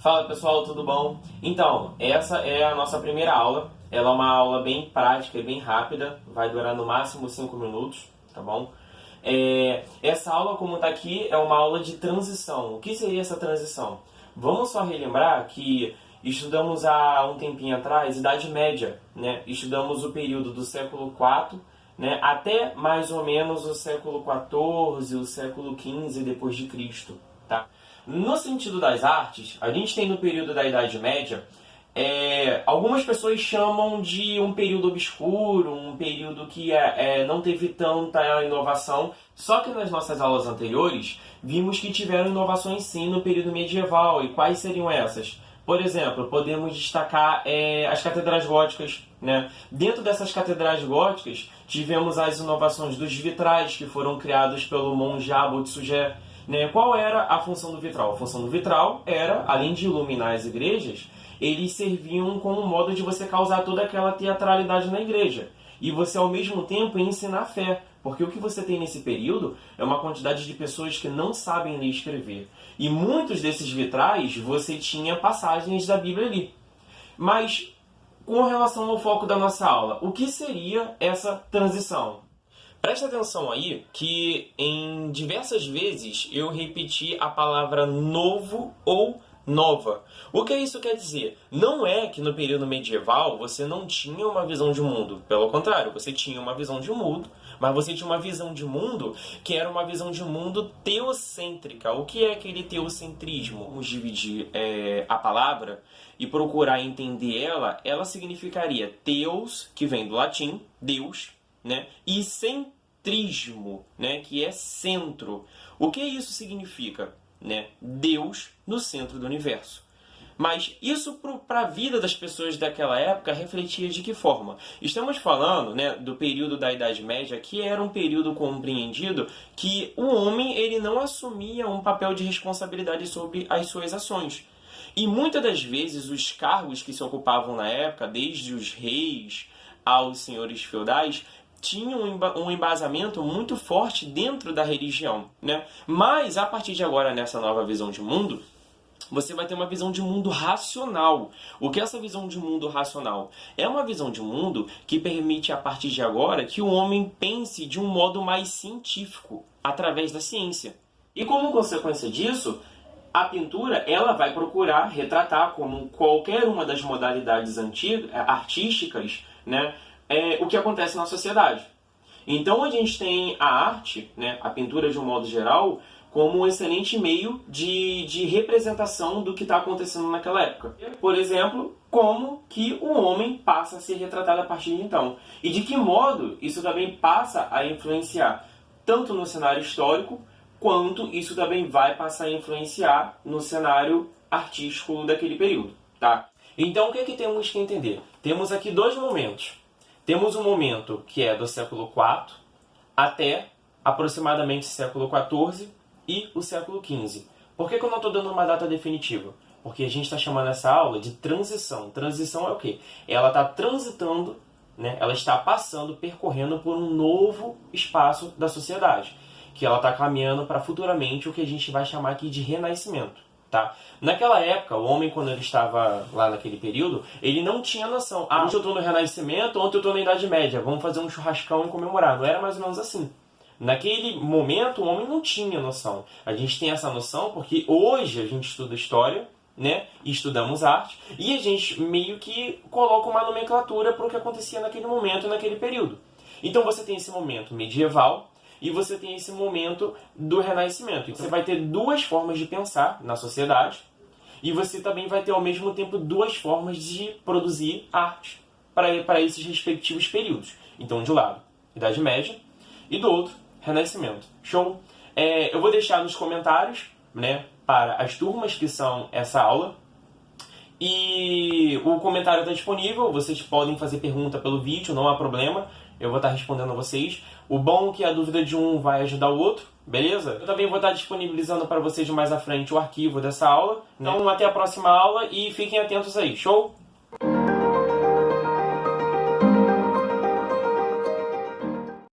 Fala pessoal, tudo bom? Então, essa é a nossa primeira aula. Ela é uma aula bem prática e bem rápida, vai durar no máximo 5 minutos, tá bom? Essa aula, como está aqui, é uma aula de transição. O que seria essa transição? Vamos só relembrar que estudamos há um tempinho atrás Idade Média, né? Estudamos o período do século IV, né, até mais ou menos o século XIV, o século XV depois de Cristo, tá? No sentido das artes, a gente tem no período da Idade Média, algumas pessoas chamam de um período obscuro, um período que não teve tanta inovação, só que nas nossas aulas anteriores vimos que tiveram inovações sim no período medieval. E quais seriam essas? Por exemplo, podemos destacar as catedrais góticas, né? Dentro dessas catedrais góticas, tivemos as inovações dos vitrais, que foram criados pelo monge Abbot Suger, né? Qual era a função do vitral? A função do vitral era, além de iluminar as igrejas, eles serviam como um modo de você causar toda aquela teatralidade na igreja. E você, ao mesmo tempo, ensinar a fé. Porque o que você tem nesse período é uma quantidade de pessoas que não sabem ler e escrever. E muitos desses vitrais, você tinha passagens da Bíblia ali. Mas, com relação ao foco da nossa aula, o que seria essa transição? Presta atenção aí que em diversas vezes eu repeti a palavra novo ou nova. O que isso quer dizer? Não é que no período medieval você não tinha uma visão de mundo. Pelo contrário, você tinha uma visão de mundo, mas você tinha uma visão de mundo que era uma visão de mundo teocêntrica. O que é aquele teocentrismo? Vamos dividir a palavra e procurar entender ela. Ela significaria teos, que vem do latim, Deus, né? E centrismo, né? Que é centro. O que isso significa? Né? Deus no centro do universo. Mas isso para a vida das pessoas daquela época refletia de que forma? Estamos falando, né, do período da Idade Média, que era um período compreendido que o homem ele não assumia um papel de responsabilidade sobre as suas ações. E muitas das vezes os cargos que se ocupavam na época, desde os reis aos senhores feudais, tinham um embasamento muito forte dentro da religião, né? Mas, a partir de agora, nessa nova visão de mundo, você vai ter uma visão de mundo racional. O que é essa visão de mundo racional? É uma visão de mundo que permite, a partir de agora, que o homem pense de um modo mais científico, através da ciência. E como consequência disso, a pintura ela vai procurar retratar, como qualquer uma das modalidades artísticas, né, o que acontece na sociedade. Então a gente tem a arte, né, a pintura de um modo geral, como um excelente meio de representação do que está acontecendo naquela época. Por exemplo, como que o homem passa a ser retratado a partir de então. E de que modo isso também passa a influenciar tanto no cenário histórico, quanto isso também vai passar a influenciar no cenário artístico daquele período. Tá? Então o que é que temos que entender? Temos aqui dois momentos. Temos um momento que é do século IV até aproximadamente século XIV e o século XV. Por que eu não estou dando uma data definitiva? Porque a gente está chamando essa aula de transição. Transição é o quê? Ela está transitando, né? Ela está passando, percorrendo por um novo espaço da sociedade, que ela está caminhando para futuramente o que a gente vai chamar aqui de renascimento. Tá? Naquela época, o homem, quando ele estava lá naquele período, ele não tinha noção. Hoje eu estou no Renascimento, ontem eu estou na Idade Média, vamos fazer um churrascão e comemorar. Não era mais ou menos assim. Naquele momento, o homem não tinha noção. A gente tem essa noção porque hoje a gente estuda história, né? E estudamos arte, e a gente meio que coloca uma nomenclatura para o que acontecia naquele momento, naquele período. Então você tem esse momento medieval, e você tem esse momento do Renascimento. Então, você vai ter duas formas de pensar na sociedade e você também vai ter, ao mesmo tempo, duas formas de produzir arte para esses respectivos períodos. Então, de um lado, Idade Média e do outro, Renascimento. Show? Eu vou deixar nos comentários, né, para as turmas que são essa aula. E o comentário está disponível, vocês podem fazer pergunta pelo vídeo, não há problema. Eu vou estar respondendo a vocês. O bom é que a dúvida de um vai ajudar o outro, beleza? Eu também vou estar disponibilizando para vocês mais à frente o arquivo dessa aula. Então, até a próxima aula e fiquem atentos aí. Show?